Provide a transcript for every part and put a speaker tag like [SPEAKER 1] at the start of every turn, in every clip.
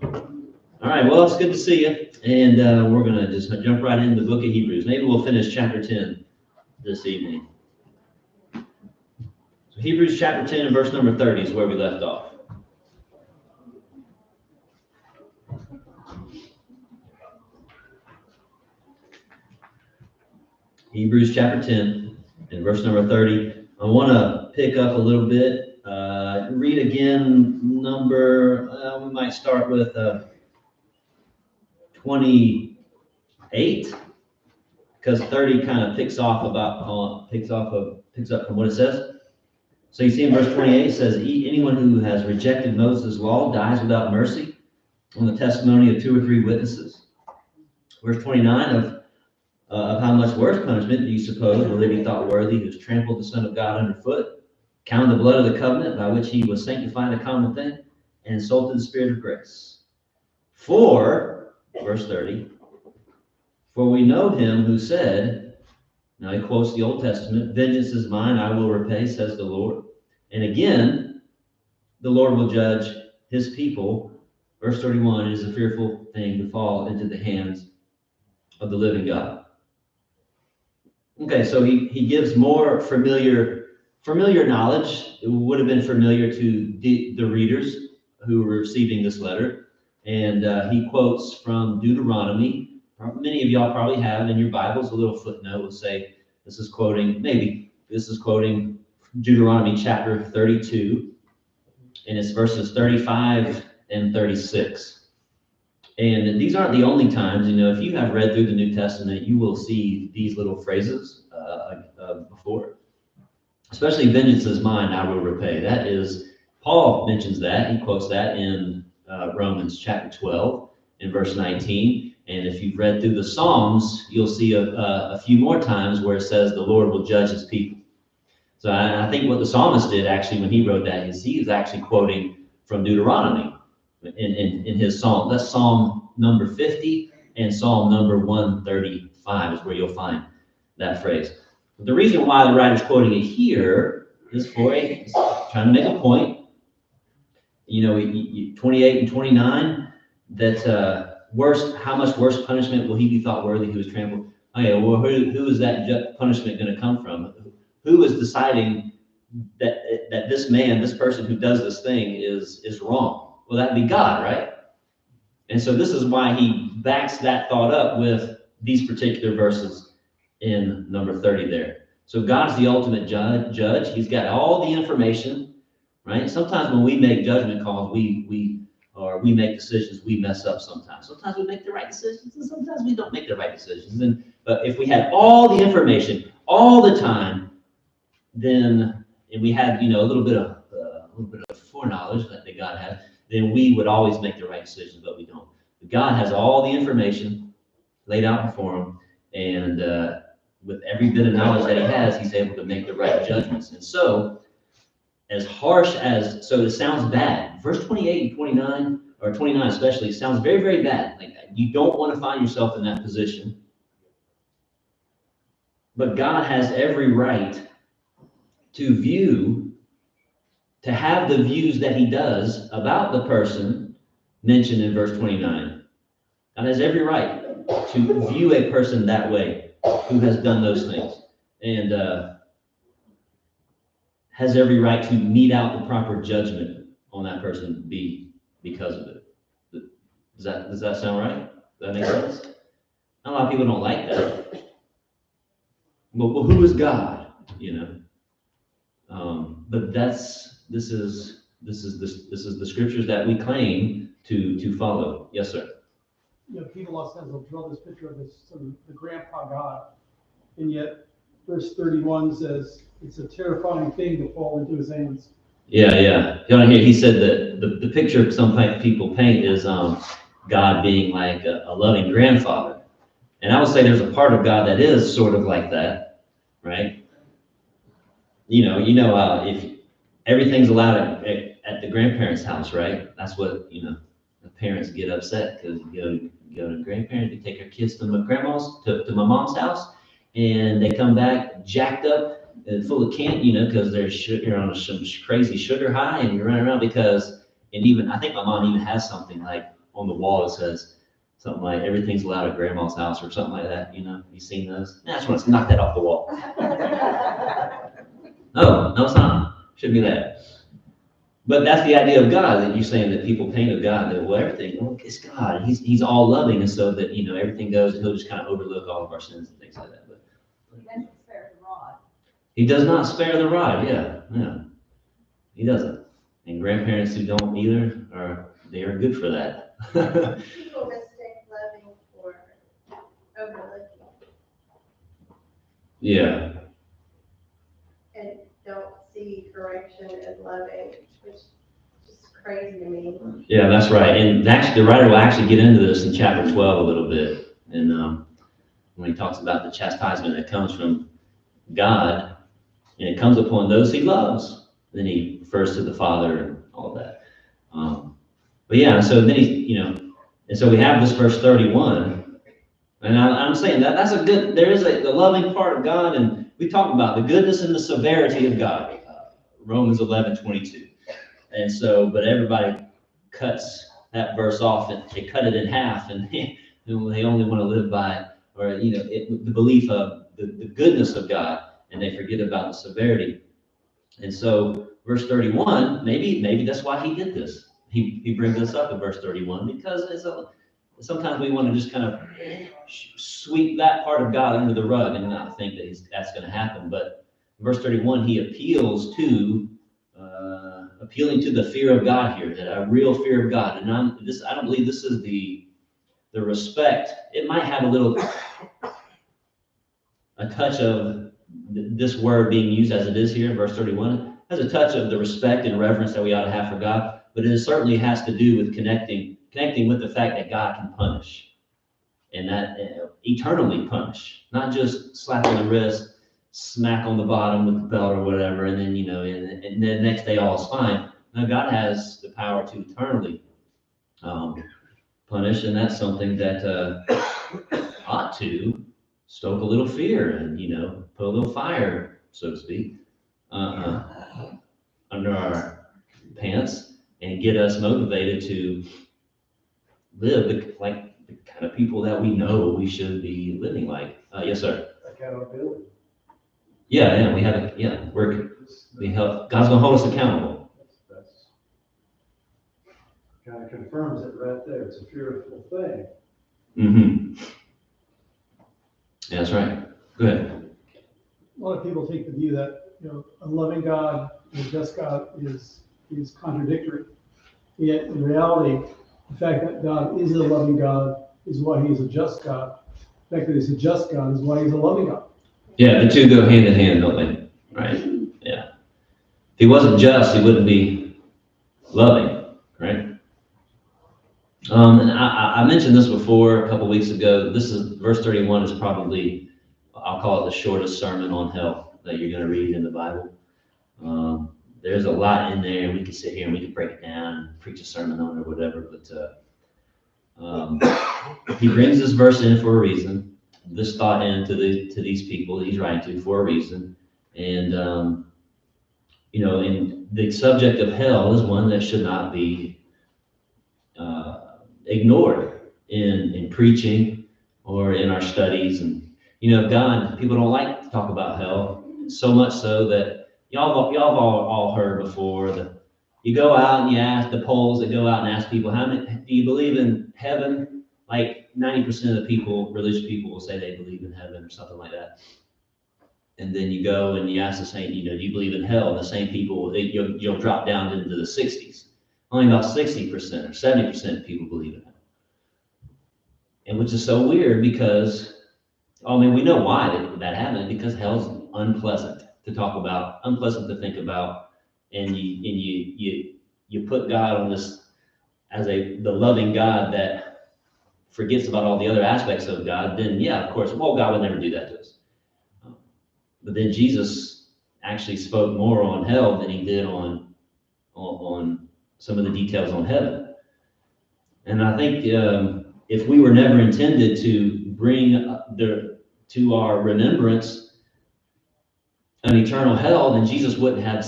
[SPEAKER 1] All right, well, it's good to see you. And we're going to just jump right into the book of Hebrews. Maybe we'll finish chapter 10 this evening. So Hebrews chapter 10 and verse number 30 is where we left off. Hebrews chapter 10 and verse number 30. I want to pick up a little bit, read again we might start with 28, because 30 kind of picks up from what it says. So you see in verse 28, it says, anyone who has rejected Moses' law dies without mercy on the testimony of 2 or 3 witnesses. Verse 29 of how much worse punishment do you suppose will they be thought worthy who's trampled the Son of God underfoot, counted the blood of the covenant by which he was sanctified a common thing, and insulted the Spirit of grace? For, verse 30, for we know him who said, now he quotes the Old Testament, vengeance is mine, I will repay, says the Lord. And again, the Lord will judge his people. Verse 31, it is a fearful thing to fall into the hands of the living God. Okay, so he gives more familiar knowledge. It would have been familiar to the readers who were receiving this letter. And he quotes from Deuteronomy. Many of y'all probably have in your Bibles a little footnote will say this is quoting Deuteronomy chapter 32, and it's verses 35 and 36. And these aren't the only times, if you have read through the New Testament, you will see these little phrases before. Especially vengeance is mine, I will repay. That is, Paul mentions that. He quotes that in Romans chapter 12 in verse 19. And if you've read through the Psalms, you'll see a few more times where it says the Lord will judge his people. So I think what the psalmist did actually when he wrote that is he was actually quoting from Deuteronomy in his psalm. That's Psalm number 50 and Psalm number 135 is where you'll find that phrase. But the reason why the writer's quoting it here is trying to make a point. 28 and 29, that how much worse punishment will he be thought worthy who is trampled? Okay, well, who is that punishment going to come from? Who is deciding that this person who does this thing is wrong? Well, that'd be God, right? And so this is why he backs that thought up with these particular verses in number 30 there. So God's the ultimate judge. He's got all the information, right? Sometimes when we make judgment calls, we make decisions, we mess up sometimes. Sometimes we make the right decisions, and sometimes we don't make the right decisions. But if we had all the information all the time, and we had a little bit of foreknowledge that God has, then we would always make the right decisions, but we don't. But God has all the information laid out before him, and with every bit of knowledge that he has, he's able to make the right judgments. And so, it sounds bad. Verse 28 and 29, or 29 especially, sounds very, very bad. Like, you don't want to find yourself in that position. But God has every right to have the views that he does about the person mentioned in verse 29. God has every right to view a person that way who has done those things, and has every right to mete out the proper judgment on that person because of it. Does that sound right? Does that make sense? A lot of people don't like that. Well, who is God? But this is the scriptures that we claim to follow. Yes, sir.
[SPEAKER 2] People a lot of times will draw this picture of the grandpa God, and yet verse 31 says it's a terrifying thing to fall into his hands.
[SPEAKER 1] Yeah. He said that the picture some people paint is God being like a loving grandfather, and I would say there's a part of God that is sort of like that, right? If everything's allowed at the grandparents' house, right? That's what the parents get upset because you go to grandparents, you take your kids to my grandma's, to my mom's house, and they come back jacked up and full of candy, because you're on some crazy sugar high, and you're running around and even I think my mom even has something like on the wall that says something like everything's allowed at grandma's house or something like that. You seen those? I just want to knock that off the wall. No, it's not. Shouldn't be that. But that's the idea of God, that you're saying that people paint of God, that, well, everything, well, it's God. He's all loving, and so that, everything goes, and he'll just kind of overlook all of our sins and things like that. But
[SPEAKER 3] He doesn't spare the rod.
[SPEAKER 1] he does not spare the rod, yeah. He doesn't. And grandparents who don't either, they are good for that.
[SPEAKER 4] People mistake loving for overlooking
[SPEAKER 1] Yeah,
[SPEAKER 4] and don't see correction as loving, which is just crazy to me.
[SPEAKER 1] yeah, that's right. And actually, the writer will actually get into this in chapter 12 a little bit. And when he talks about the chastisement that comes from God, and it comes upon those he loves. Then he refers to the Father and all of that. But yeah, so then and so we have this verse 31. And I'm saying that's there is the loving part of God, and we talk about the goodness and the severity of God, Romans 11:22. And so, but everybody cuts that verse off, and they cut it in half, and they only want to live by, or the belief of the goodness of God, and they forget about the severity. And so, verse 31, maybe that's why he did this. He brings this up in verse 31 because sometimes we want to just kind of sweep that part of God under the rug and not think that that's going to happen. But in verse 31, he appeals to appealing to the fear of God here, that a real fear of God. And I don't believe this is the respect. It might have a touch of this word being used as it is here in verse 31, has a touch of the respect and reverence that we ought to have for God, but it certainly has to do with connecting with the fact that God can punish, and that eternally punish, not just slap on the wrist, smack on the bottom with the belt or whatever, and then and the next day all is fine. Now God has the power to eternally punish, and that's something that ought to stoke a little fear and put a little fire, so to speak, under our pants, and get us motivated to live like the kind of people that we know we should be living like. Yes, sir.
[SPEAKER 5] Accountability.
[SPEAKER 1] Yeah, we have we help. God's gonna hold us accountable.
[SPEAKER 5] That's kind of confirms it right there. It's a fearful thing.
[SPEAKER 1] Mm-hmm. Yeah, that's right. Go ahead.
[SPEAKER 2] A lot of people take the view that, a loving God and a just God is contradictory. Yet in reality, the fact that God is a loving God is why he is a just God. The fact that he's a just God is why he's a loving God.
[SPEAKER 1] Yeah, the two go hand in hand, don't they? Right? Yeah. If he wasn't just, he wouldn't be loving, right? And I mentioned this before a couple weeks ago. This is verse 31 is probably, I'll call it the shortest sermon on hell that you're going to read in the Bible. There's a lot in there, and we could sit here and we could break it down and preach a sermon on it or whatever. But he brings this verse in for a reason. This thought into these people that he's writing to for a reason. And and the subject of hell is one that should not be ignored in preaching or in our studies. And God, people don't like to talk about hell, so much so that y'all have all heard before that you go out and you ask the polls that go out and ask people, how many do you believe in heaven? Like 90% of the people, religious people, will say they believe in heaven or something like that. And then you go and you ask the same, do you believe in hell? And the same people, you'll drop down into the 60s. Only about 60% or 70% of people believe in hell. And which is so weird because, we know why that happened, because hell's unpleasant to talk about, unpleasant to think about, and you put God on this as the loving God that forgets about all the other aspects of God. Then of course, God would never do that to us. But then Jesus actually spoke more on hell than he did on some of the details on heaven. And I think if we were never intended to bring to our remembrance an eternal hell, then Jesus wouldn't have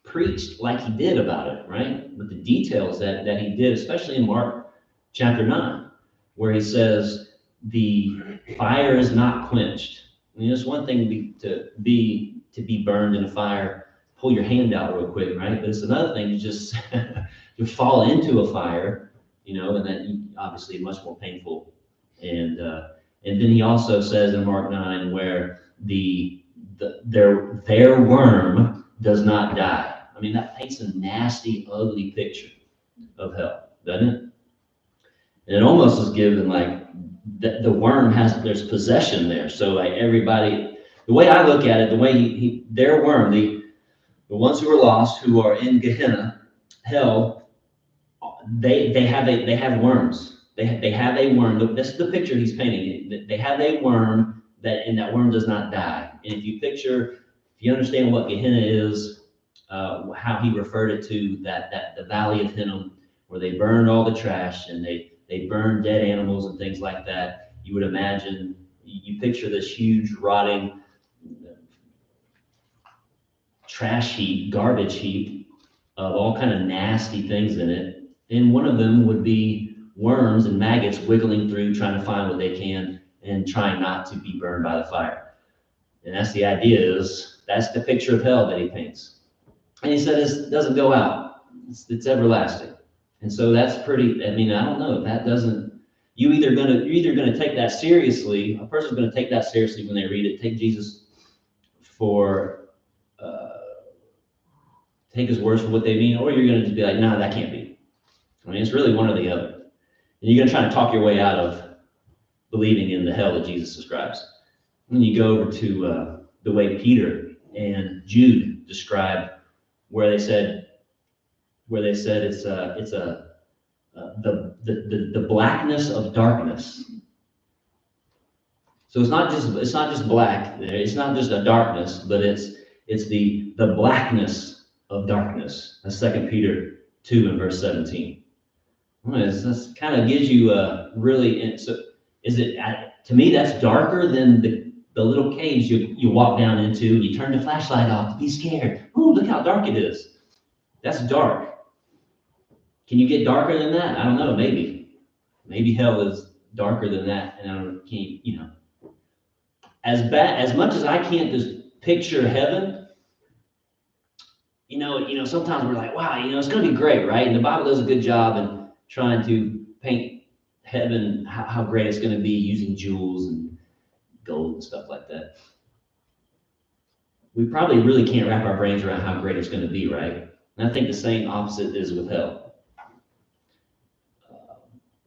[SPEAKER 1] preached like he did about it, right? With the details that he did, especially in Mark chapter 9, where he says the fire is not quenched. I mean, it's one thing to be burned in a fire, pull your hand out real quick, right? But it's another thing to just to fall into a fire, and that obviously much more painful. And then he also says in Mark 9 where their worm does not die. I mean, that paints a nasty, ugly picture of hell, doesn't it? And it almost is given like the worm there's possession there. So like everybody, the way I look at it, the way their worm, the ones who are lost, who are in Gehenna, hell, they have worms. They have a worm. This is the picture he's painting. They have a worm and that worm does not die. And if you understand what Gehenna is, how he referred it to that the Valley of Hinnom, where they burned all the trash and they burned dead animals and things like that. You would imagine, you picture this huge rotting trash heap, garbage heap of all kind of nasty things in it. And one of them would be worms and maggots wiggling through, trying to find what they can and trying not to be burned by the fire. And that's the idea that's the picture of hell that he paints. And he said it doesn't go out. It's everlasting. And so that's pretty, I mean, I don't know if that doesn't, you're either gonna take that seriously, a person's gonna take that seriously when they read it, take Jesus take his words for what they mean, or you're gonna just be like, nah, that can't be. I mean, it's really one or the other. And you're gonna try to talk your way out of believing in the hell that Jesus describes. When you go over to the way Peter and Jude describe where they said it's the blackness of darkness. So it's not just black. It's not just a darkness, but it's the blackness of darkness. That's 2 Peter 2 and verse 17. This kind of gives you a really. So is it to me that's darker than the little caves you walk down into. You turn the flashlight off to be scared. Oh, look how dark it is. That's dark. Can you get darker than that? I don't know. Maybe hell is darker than that, and I don't. As much as I can't just picture heaven. Sometimes we're like, wow, it's going to be great, right? And the Bible does a good job in trying to paint heaven, how great it's going to be using jewels and gold and stuff like that. We probably really can't wrap our brains around how great it's going to be, right? And I think the same opposite is with hell.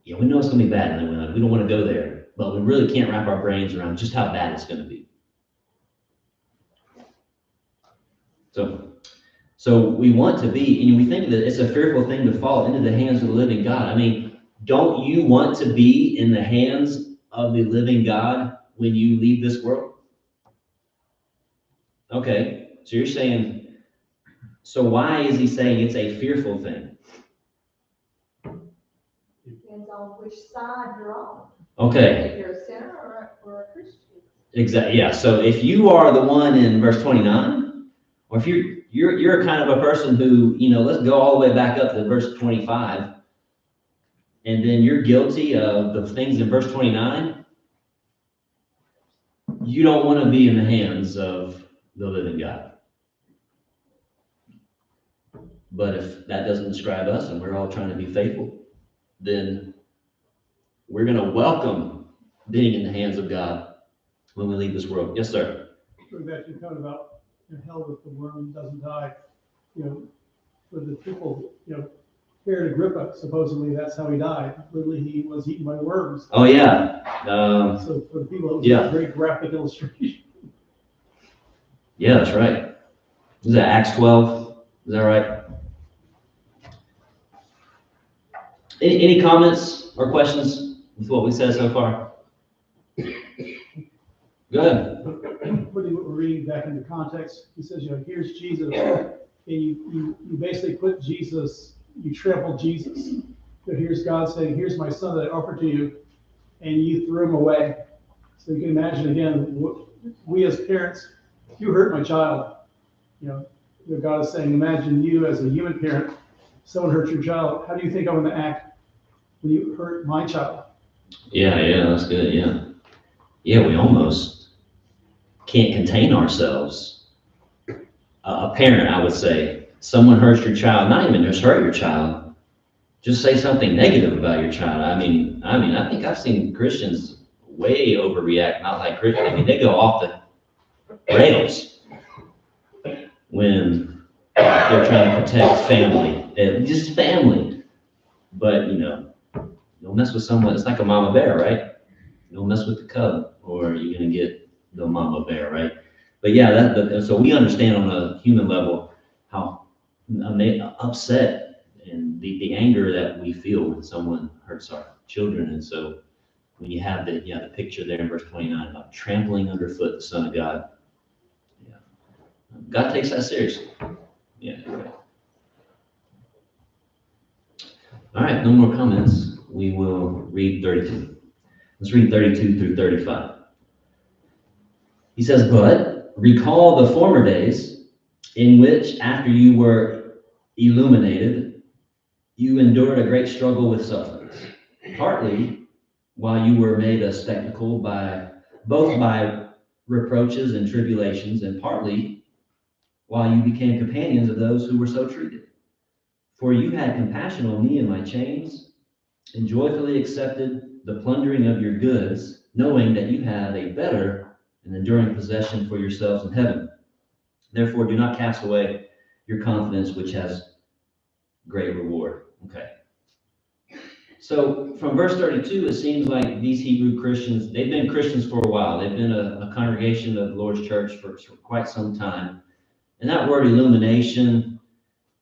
[SPEAKER 1] We know it's going to be bad, and we don't want to go there, but we really can't wrap our brains around just how bad it's going to be. So we want to be, and we think that it's a fearful thing to fall into the hands of the living God. I mean, don't you want to be in the hands of the living God when you leave this world? Okay, so you're saying, so why is he saying it's a fearful thing?
[SPEAKER 3] Depends on which side you're on.
[SPEAKER 1] Okay.
[SPEAKER 3] If you're a sinner or a Christian.
[SPEAKER 1] Exactly. Yeah. So if you are the one in verse 29, or if you're kind of a person who, let's go all the way back up to verse 25, and then you're guilty of the things in verse 29, you don't want to be in the hands of the living God. But if that doesn't describe us and we're all trying to be faithful, then we're going to welcome being in the hands of God when we leave this world. Yes, sir.
[SPEAKER 2] Going back to your comment about hell with the worm doesn't die, for the people, Herod Agrippa, supposedly that's how he died. Literally, he was eaten by worms.
[SPEAKER 1] Oh, yeah.
[SPEAKER 2] So for the people, it was a very graphic illustration.
[SPEAKER 1] Yeah, that's right. Is that Acts 12? Is that right? Any comments or questions with what we said so far? Go ahead.
[SPEAKER 2] Putting what we're reading back into context, he says, here's Jesus, and you basically put Jesus, you trampled Jesus. So here's God saying, here's my son that I offered to you, and you threw him away. So you can imagine again, we as parents, you hurt my child. God is saying, imagine you as a human parent, someone hurt your child. How do you think I'm going to act? when you hurt my child.
[SPEAKER 1] Yeah, that's good, yeah. Yeah, we almost can't contain ourselves. A parent, I would say, someone hurts your child, not even just hurt your child, just say something negative about your child. I mean, I think I've seen Christians way overreact, not like Christians. I mean, they go off the rails when they're trying to protect family, just family. But, don't mess with someone. It's like a mama bear, right? Don't mess with the cub, or you're gonna get the mama bear, right? But yeah, so we understand on a human level how upset and the anger that we feel when someone hurts our children. And so when you have the picture there in verse 29 about trampling underfoot the Son of God, yeah, God takes that seriously. Yeah. Okay. All right, no more comments. We will read 32. Let's read 32 through 35. He says, "But recall the former days in which, after you were illuminated, you endured a great struggle with sufferings, partly while you were made a spectacle both by reproaches and tribulations, and partly while you became companions of those who were so treated. For you had compassion on me in my chains, and joyfully accepted the plundering of your goods, knowing that you have a better and enduring possession for yourselves in heaven. Therefore, do not cast away your confidence, which has great reward." Okay. So from verse 32, it seems like these Hebrew Christians, they've been Christians for a while. They've been a congregation of the Lord's church for quite some time. And that word illumination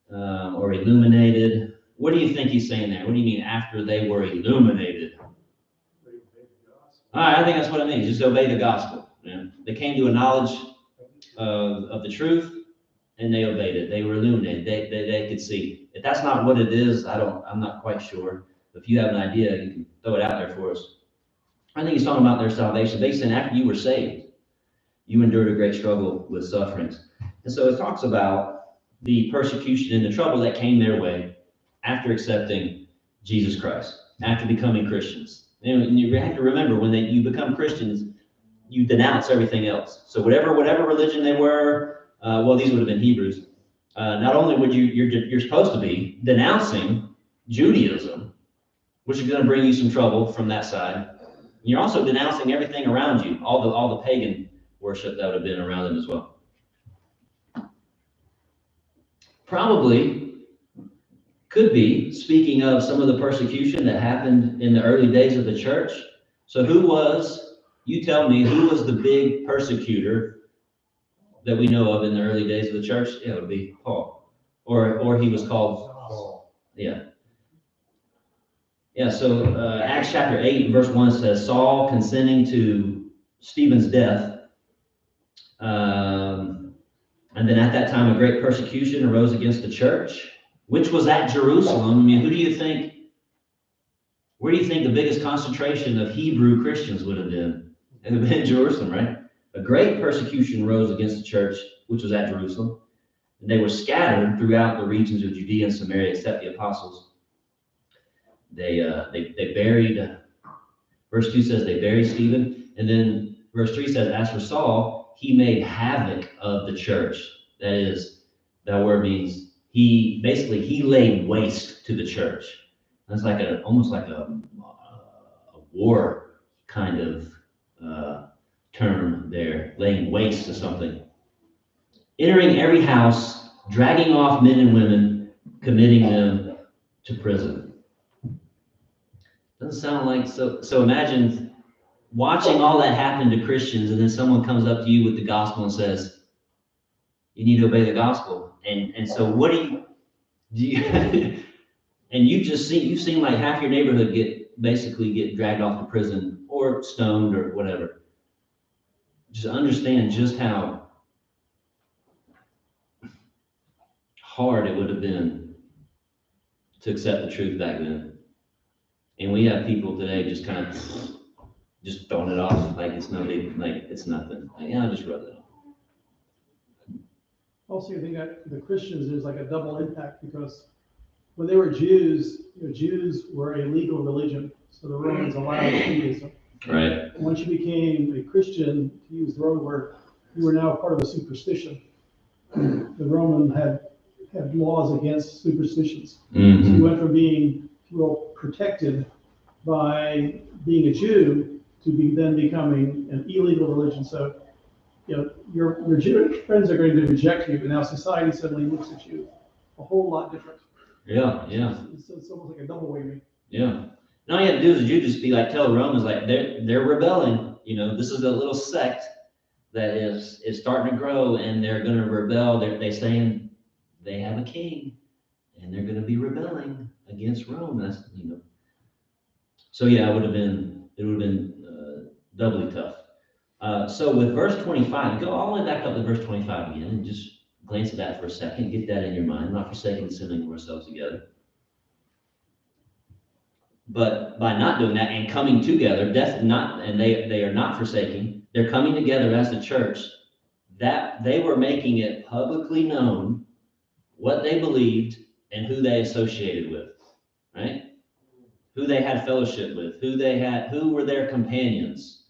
[SPEAKER 1] or illuminated, what do you think he's saying there? What do you mean after they were illuminated? All right, I think that's what it means. Just obey the gospel. Yeah. They came to a knowledge of the truth, and they obeyed it. They were illuminated. They could see. If that's not what it is, I'm not quite sure. If you have an idea, you can throw it out there for us. I think he's talking about their salvation. They said after you were saved, you endured a great struggle with sufferings. And so it talks about the persecution and the trouble that came their way after accepting Jesus Christ, after becoming Christians. And you have to remember, when you become Christians, you denounce everything else. So whatever religion they were, these would have been Hebrews. Not only would you're supposed to be denouncing Judaism, which is going to bring you some trouble from that side. You're also denouncing everything around you, all the pagan worship that would have been around them as well. Probably could be speaking of some of the persecution that happened in the early days of the church. So you tell me, who was the big persecutor that we know of in the early days of the church? Yeah, it would be Paul. Or he was called Saul. Yeah. Yeah, so Acts chapter 8, verse 1 says, Saul consenting to Stephen's death. And then at that time, a great persecution arose against the church, which was at Jerusalem. I mean, where do you think the biggest concentration of Hebrew Christians would have been? It would have been Jerusalem, right? A great persecution rose against the church, which was at Jerusalem. And they were scattered throughout the regions of Judea and Samaria, except the apostles. They buried, verse 2 says they buried Stephen. And then verse 3 says, as for Saul, he made havoc of the church. That is, that word means he laid waste to the church. That's almost like a war kind of term there, laying waste to something. Entering every house, dragging off men and women, committing them to prison. Doesn't sound like so imagine watching all that happen to Christians, and then someone comes up to you with the gospel and says, you need to obey the gospel. And so what do you and you've seen like half your neighborhood get dragged off to prison or stoned or whatever. Just understand just how hard it would have been to accept the truth back then. And we have people today just kind of just throwing it off like it's nothing, like it's nothing. Like, yeah, I'll just rub it off.
[SPEAKER 2] Also, you think that the Christians, there's like a double impact, because when they were Jews, Jews were a legal religion, so the Romans allowed atheism.
[SPEAKER 1] Right.
[SPEAKER 2] Once you became a Christian, to use the Roman word, you were now part of a superstition. The Roman had laws against superstitions. So you went from being, if you will, protected by being a Jew to then becoming an illegal religion. So, your Jewish friends are going to reject you, but now society suddenly looks at you a whole lot different.
[SPEAKER 1] Yeah.
[SPEAKER 2] It's almost like a double whammy.
[SPEAKER 1] Yeah. And all you have to do as a Jew just be like, tell the Romans, like, they're rebelling. This is a little sect that is starting to grow, and they're going to rebel. They're saying they have a king, and they're going to be rebelling against Rome. That's, So yeah, it would have been doubly tough. So with verse 25, go all the way back up to verse 25 again, and just glance at that for a second. Get that in your mind. Not forsaking the assembling of ourselves together. But by not doing that and coming together, they are not forsaking. They're coming together as the church. That they were making it publicly known what they believed and who they associated with, right? Who they had fellowship with, who were their companions,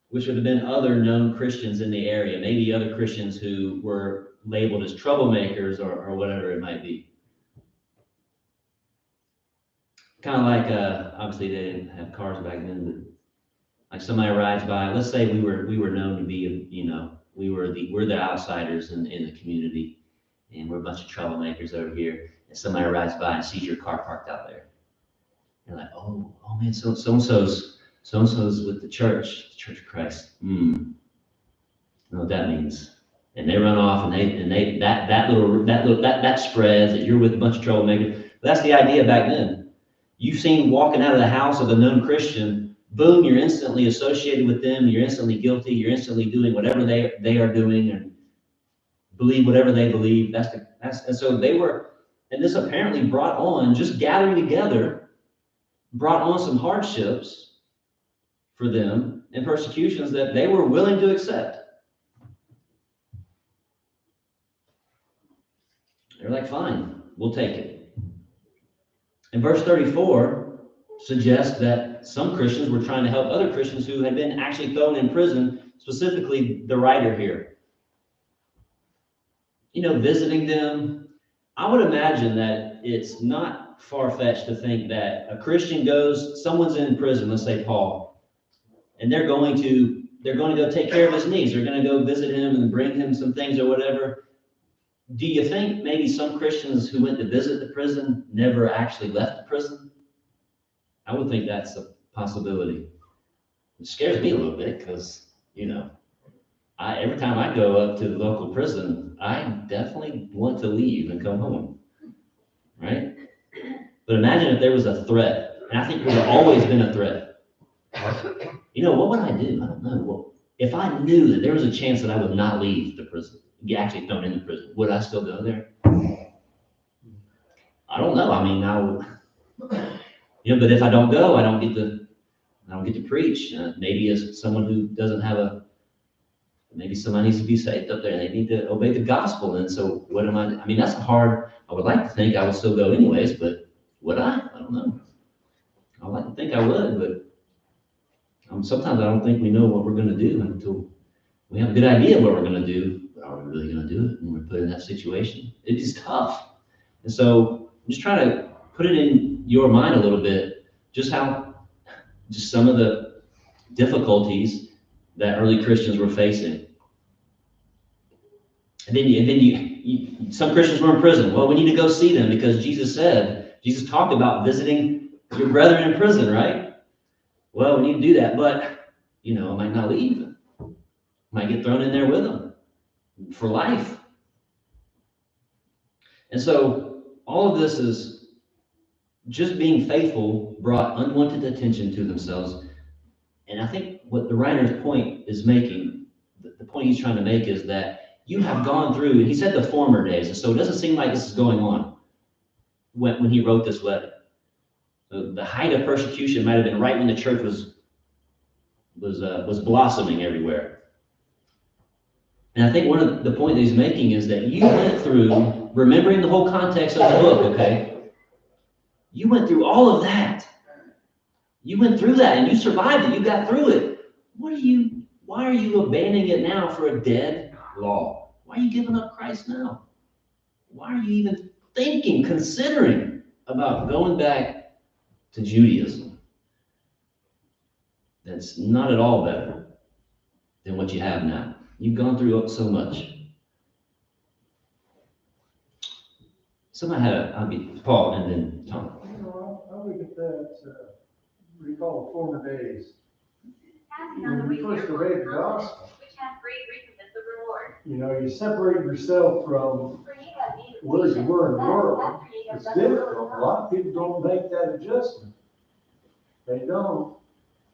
[SPEAKER 1] which would have been other known Christians in the area, maybe other Christians who were labeled as troublemakers or whatever it might be. Kind of like, obviously they didn't have cars back then, but like somebody rides by, let's say we were known to be, we're the outsiders in the community, and we're a bunch of troublemakers over here, and somebody rides by and sees your car parked out there. You're like, oh man, so-and-so's with the Church of Christ. I know what that means. And they run off, and that spreads that you're with a bunch of troublemakers. But that's the idea back then. You've seen walking out of the house of a known Christian, boom, you're instantly associated with them. You're instantly guilty. You're instantly doing whatever they are doing and believe whatever they believe. And so they were, and this apparently brought on, just gathering together, brought on some hardships for them and persecutions that they were willing to accept. They're like, fine, we'll take it. And verse 34 suggests that some Christians were trying to help other Christians who had been actually thrown in prison, specifically the writer here. Visiting them. I would imagine that it's not far-fetched to think that a Christian someone's in prison, let's say Paul, and they're going to go take care of his needs. They're going to go visit him and bring him some things or whatever. Do you think maybe some Christians who went to visit the prison never actually left the prison? I would think that's a possibility. It scares me a little bit because, every time I go up to the local prison, I definitely want to leave and come home, right? But imagine if there was a threat, and I think there's always been a threat. What would I do? I don't know. Well, if I knew that there was a chance that I would not leave the prison, get actually thrown in the prison, would I still go there? I don't know. I mean, I would, but if I don't go, I don't get to preach. Maybe as someone who doesn't have maybe somebody needs to be saved up there. They need to obey the gospel. And so what am I mean, that's hard. I would like to think I would still go anyways, but would I? I don't know. I would like to think I would, but sometimes I don't think we know what we're going to do until we have a good idea of what we're going to do. Are we really going to do it when we're put in that situation? It is tough. And so I'm just trying to put it in your mind a little bit, just some of the difficulties that early Christians were facing. And then some Christians were in prison. Well, we need to go see them because Jesus talked about visiting your brethren in prison, right? Well, we need to do that, but, I might not leave. Might get thrown in there with them for life. And so all of this is just being faithful brought unwanted attention to themselves. And I think what the writer's point is making, the point he's trying to make is that you have gone through, and he said the former days, and so it doesn't seem like this is going on when he wrote this letter. So the height of persecution might have been right when the church was blossoming everywhere. And I think one of the point that he's making is that you went through, remembering the whole context of the book, okay? You went through all of that. You went through that and you survived it. You got through it. Why are you abandoning it now for a dead law? Why are you giving up Christ now? Why are you even considering about going back to Judaism? That's not at all better than what you have now. You've gone through so much. Somebody I'll be Paul and then Tom.
[SPEAKER 5] I look at that, recall the former days.
[SPEAKER 6] Passing on the way
[SPEAKER 5] When you
[SPEAKER 6] to
[SPEAKER 5] first
[SPEAKER 6] your
[SPEAKER 5] obeyed the
[SPEAKER 6] conference,
[SPEAKER 5] gospel,
[SPEAKER 6] which has great recompense of reward.
[SPEAKER 5] you separate yourself from
[SPEAKER 6] For ye have need of
[SPEAKER 5] where you
[SPEAKER 6] patience,
[SPEAKER 5] were in the
[SPEAKER 6] that
[SPEAKER 5] world.
[SPEAKER 6] after ye have
[SPEAKER 5] It's
[SPEAKER 6] done the will of
[SPEAKER 5] difficult. A
[SPEAKER 6] God.
[SPEAKER 5] lot of people don't make that adjustment. They don't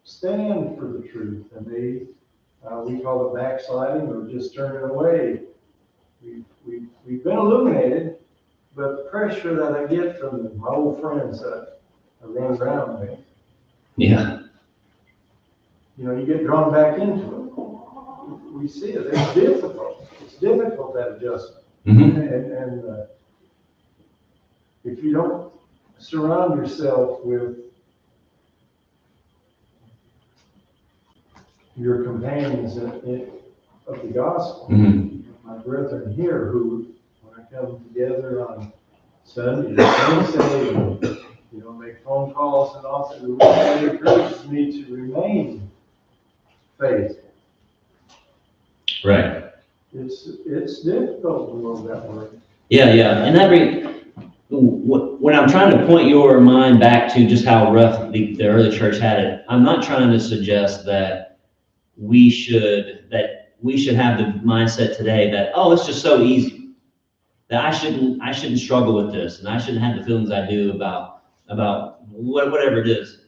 [SPEAKER 5] stand for the truth, and we call it backsliding or just turning away. We've been illuminated, but the pressure that I get from my old friends that I run around with,
[SPEAKER 1] Yeah.
[SPEAKER 5] you get drawn back into it. We see it. It's difficult. It's difficult, that adjustment.
[SPEAKER 1] Mm-hmm.
[SPEAKER 5] And if you don't surround yourself with your companions of the gospel,
[SPEAKER 1] Mm-hmm.
[SPEAKER 5] my brethren here, who, when I come together on Sunday or Wednesday, make phone calls and all, it encourages me to remain faithful.
[SPEAKER 1] Right.
[SPEAKER 5] It's difficult in the world that way.
[SPEAKER 1] Yeah, and that when I'm trying to point your mind back to just how rough the early church had it, I'm not trying to suggest that we should have the mindset today that, oh, it's just so easy, that I shouldn't struggle with this, and I shouldn't have the feelings I do about whatever it is,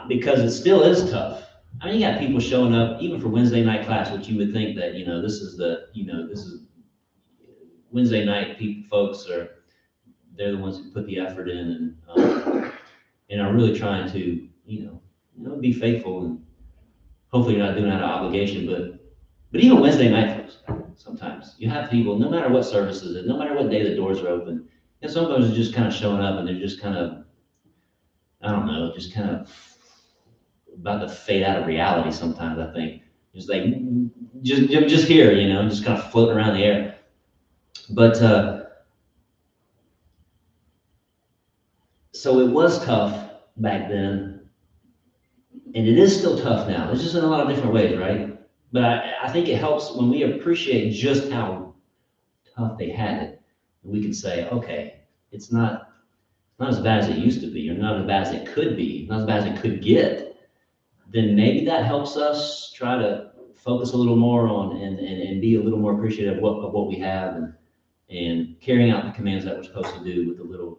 [SPEAKER 1] because it still is tough. I mean, you got people showing up even for Wednesday night class, which you would think that this is Wednesday night. They're the ones who put the effort in and are really trying to be faithful, and hopefully you're not doing that out of obligation, but even Wednesday night folks, sometimes you have people, no matter what services it, no matter what day the doors are open, and sometimes they're just kind of showing up and they're just kind of, I don't know, just kind of about to fade out of reality sometimes, I think. Just like, just here, just kind of floating around the air. But, so it was tough back then, and it is still tough now. It's just in a lot of different ways, right? But I think it helps when we appreciate just how tough they had it. We can say, okay, it's not as bad as it used to be, or not as bad as it could be, not as bad as it could get. Then maybe that helps us try to focus a little more on and be a little more appreciative of what we have, and carrying out the commands that we're supposed to do with a little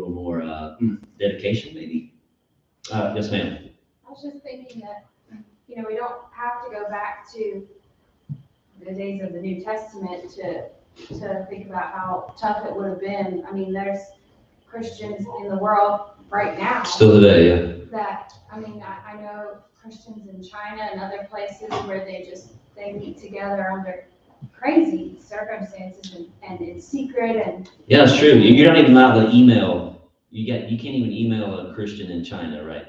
[SPEAKER 1] more dedication, maybe. Yes, ma'am.
[SPEAKER 3] I was just thinking that, we don't have to go back to the days of the New Testament to think about how tough it would have been. I mean, there's Christians in the world right now.
[SPEAKER 1] Still today, yeah.
[SPEAKER 3] That, I know Christians in China and other places where they meet together under crazy circumstances and in secret and.
[SPEAKER 1] Yeah, it's true. You're not even allowed to email. You can't even email a Christian in China, right?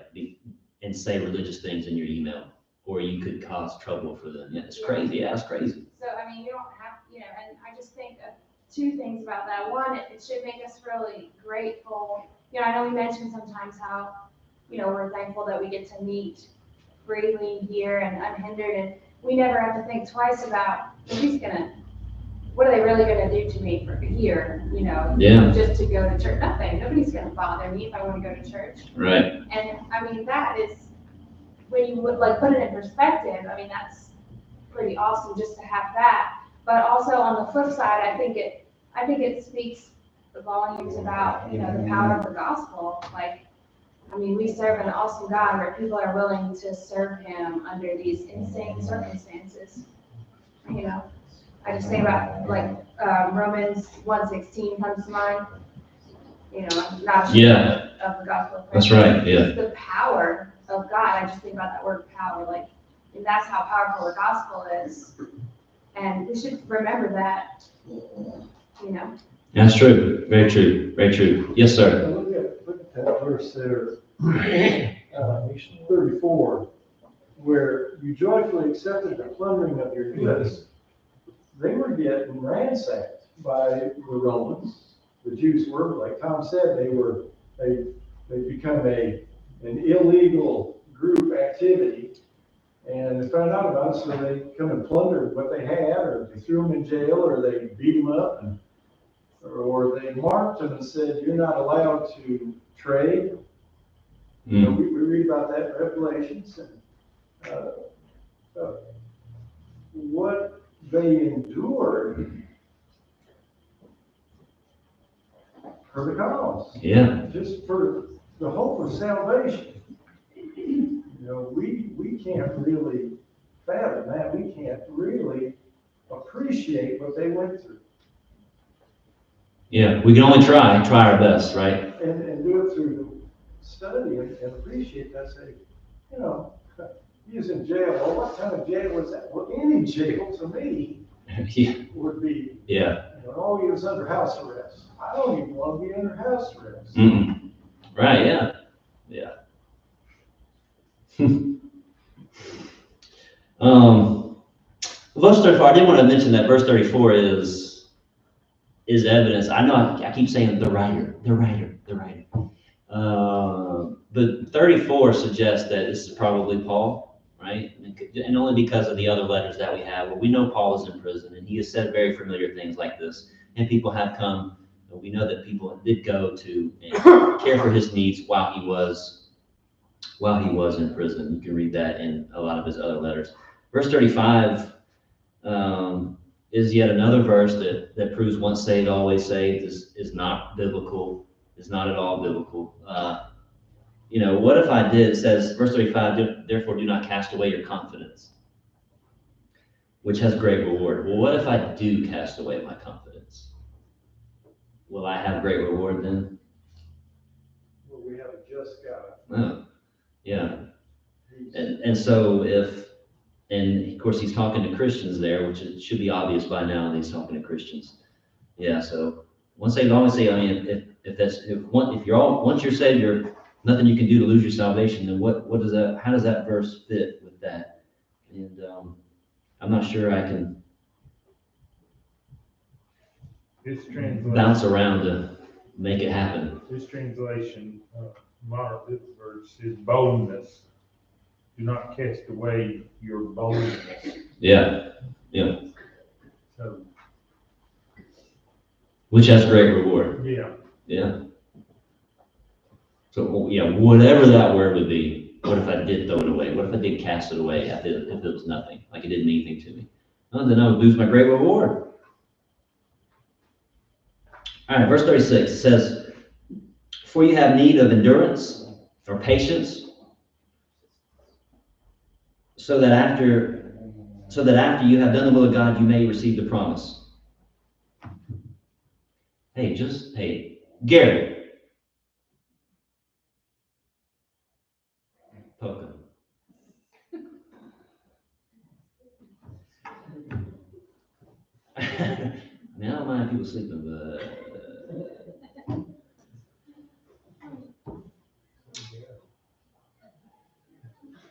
[SPEAKER 1] And say religious things in your email, or you could cause trouble for them. Yeah, it's crazy. Yeah, it's crazy.
[SPEAKER 3] So, you don't have, and I just think of two things about that. One, it should make us really grateful. I know we mentioned sometimes how, we're thankful that we get to meet freely here and unhindered, and we never have to think twice about what are they really gonna do to me for here,
[SPEAKER 1] Yeah.
[SPEAKER 3] just to go to church. Nothing. Nobody's gonna bother me if I want to go to church.
[SPEAKER 1] Right.
[SPEAKER 3] And that is, when you would put it in perspective, that's pretty awesome just to have that. But also on the flip side, I think it speaks the volumes about, the power of the gospel. We serve an awesome God where people are willing to serve him under these insane circumstances. I just think about Romans 1:16 comes to mind. I'm not sure of the gospel.
[SPEAKER 1] That's right. Yeah.
[SPEAKER 3] The power of God. I just think about that word power, and that's how powerful the gospel is. And we should remember that,
[SPEAKER 1] That's true. Very true. Very true. Yes, sir.
[SPEAKER 5] Look at that verse there, 34, where you joyfully accepted the plundering of your goods. They were getting ransacked by the Romans. The Jews were, like Tom said, they become an illegal group activity. And they found out about it, so they come and plundered what they had, or they threw them in jail, or they beat them up, or they marked them and said, you're not allowed to trade. You know, we read about that in Revelations, and what they endured for the cause.
[SPEAKER 1] Yeah.
[SPEAKER 5] Just for the hope of salvation. You know, we can't really fathom that. We can't really appreciate what they went through.
[SPEAKER 1] Yeah. We can only try our best, right?
[SPEAKER 5] And do it through study and appreciate that. Say, you know, he was in jail. Well, what kind of jail was that? Well, any jail to me
[SPEAKER 1] Yeah.
[SPEAKER 5] would be,
[SPEAKER 1] Yeah.
[SPEAKER 5] you know, oh, he was under house arrest. I don't even want to be under house arrest.
[SPEAKER 1] Mm-mm. Right. Yeah. Yeah. Verse 34, I did want to mention that verse 34 is evidence. I know I keep saying the writer. But 34 suggests that this is probably Paul, right? And only because of the other letters that we have. Well, we know Paul is in prison, and he has said very familiar things like this. And people have come. We know that people did go to and care for his needs while he was in prison. You can read that in a lot of his other letters. Verse 35 is yet another verse that proves once saved, always saved is not biblical, is not at all biblical. You know, what if I did, it says, verse 35, therefore do not cast away your confidence, which has great reward. Well, what if I do cast away my confidence? Will I have great reward then?
[SPEAKER 5] Well, we have a just God.
[SPEAKER 1] Oh, yeah. And so and of course he's talking to Christians there, which it should be obvious by now that he's talking to Christians. Yeah, so once saved, always say, I mean, once you're saved, you're nothing you can do to lose your salvation, then how does that verse fit with that? And I'm not sure I can bounce around to make it happen.
[SPEAKER 7] This translation, this verse is boldness. Do not cast away your boldness.
[SPEAKER 1] Yeah.
[SPEAKER 7] So,
[SPEAKER 1] which has great reward. Yeah. So, yeah, whatever that word would be, what if I did throw it away? What if I did cast it away if it was nothing, like it didn't mean anything to me? Well, then I would lose my great reward. All right, verse 36 says, for you have need of endurance or patience, so that after you have done the will of God, you may receive the promise. Hey, Gary. Poke him. I mean, I don't mind people sleeping, but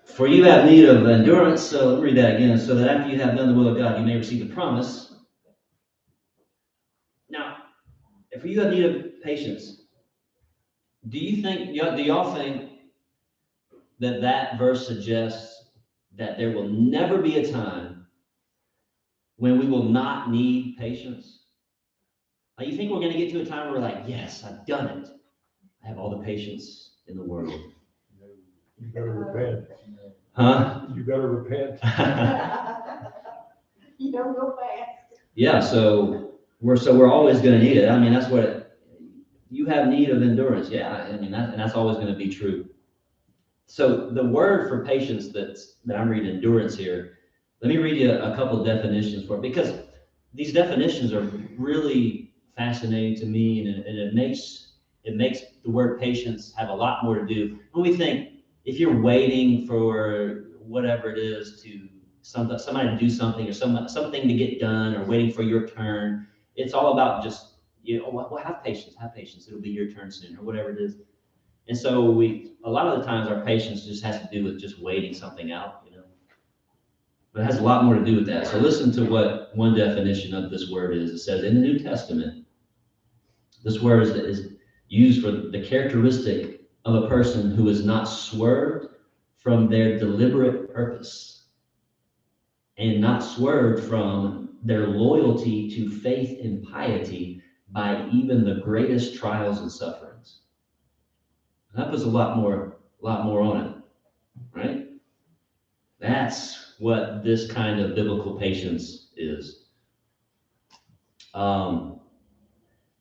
[SPEAKER 1] for you have need of endurance, so let me read that again, so that after you have done the will of God, you may receive the promise. Now, if you have need of patience, do y'all think that verse suggests that there will never be a time when we will not need patience? Like, you think we're going to get to a time where we're like, yes, I've done it. I have all the patience in the world.
[SPEAKER 7] you better repent.
[SPEAKER 1] Huh?
[SPEAKER 7] You better repent.
[SPEAKER 4] You don't go fast.
[SPEAKER 1] Yeah, so we're always going to need it. I mean, that's what you have need of endurance. Yeah, I mean, that's always going to be true. So the word for patience that I'm reading, endurance here, let me read you a couple of definitions for it, because these definitions are really fascinating to me, and it makes the word patience have a lot more to do. When we think, if you're waiting for whatever it is to somebody to do something, or something to get done, or waiting for your turn, it's all about just, well, have patience, it'll be your turn soon, or whatever it is. And so a lot of the times our patience just has to do with just waiting something out, But it has a lot more to do with that. So listen to what one definition of this word is. It says in the New Testament, this word is used for the characteristic of a person who is not swerved from their deliberate purpose and not swerved from their loyalty to faith and piety by even the greatest trials and sufferings. That puts a lot more on it, right? That's what this kind of biblical patience is. And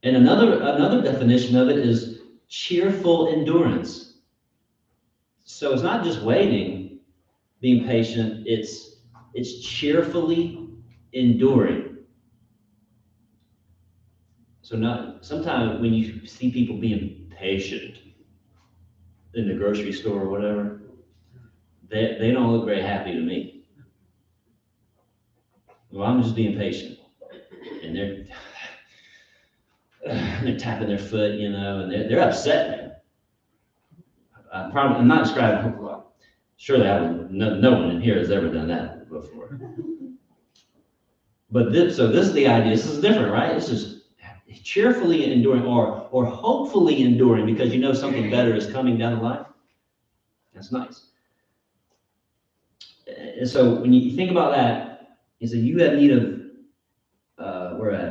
[SPEAKER 1] another definition of it is cheerful endurance. So it's not just waiting, being patient, it's cheerfully enduring. So sometimes when you see people being patient in the grocery store or whatever, they don't look very happy to me. Well, I'm just being patient. And they're tapping their foot, and they're upset, man. I'm not describing, surely no one in here has ever done that before. But this is the idea. This is different, right? It's just cheerfully enduring or hopefully enduring because something better is coming down the line. That's nice. And so when you think about that, you say you have need of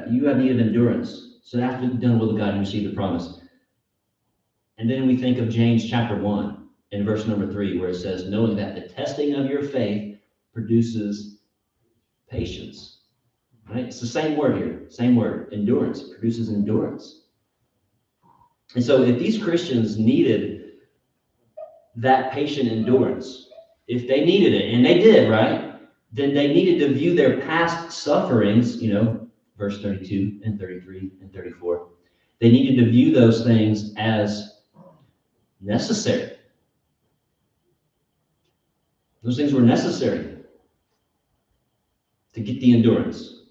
[SPEAKER 1] you have need of endurance. So after you've done the will of God, you receive the promise. And then we think of James chapter 1 and verse number 3, where it says, knowing that the testing of your faith produces patience. Right? It's the same word here, same word, endurance. It produces endurance. And so if these Christians needed that patient endurance, if they needed it, and they did, right? Then they needed to view their past sufferings, verse 32 and 33 and 34. They needed to view those things as necessary. Those things were necessary to get the endurance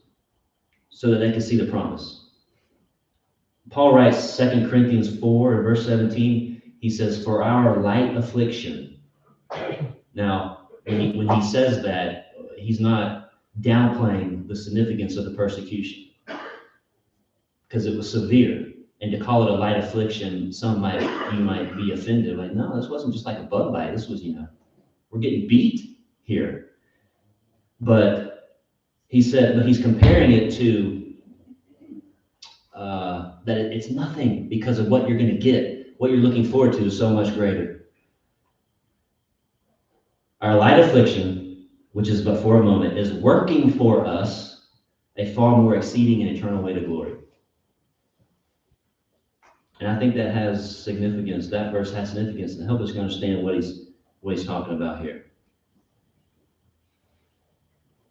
[SPEAKER 1] so that they could see the promise. Paul writes 2 Corinthians 4 and verse 17, he says, for our light affliction. Now, when he says that, he's not downplaying the significance of the persecution because it was severe. And to call it a light affliction, you might be offended. Like, no, this wasn't just like a bug bite. This was, we're getting beat here. But he's comparing it to that it's nothing because of what you're going to get. What you're looking forward to is so much greater. Our light affliction, which is but for a moment, is working for us a far more exceeding and eternal way to glory. And I think that has significance. That verse has significance to help us understand what he's talking about here.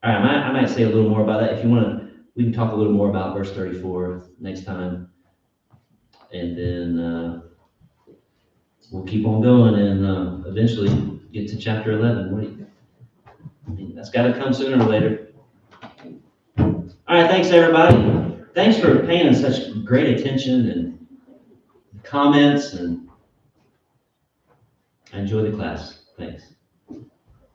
[SPEAKER 1] All right, I might say a little more about that. If you want to, we can talk a little more about verse 34 next time. And then we'll keep on going and eventually get to chapter 11. That's got to come sooner or later. All right, thanks, everybody. Thanks for paying such great attention and comments, and I enjoy the class. Thanks.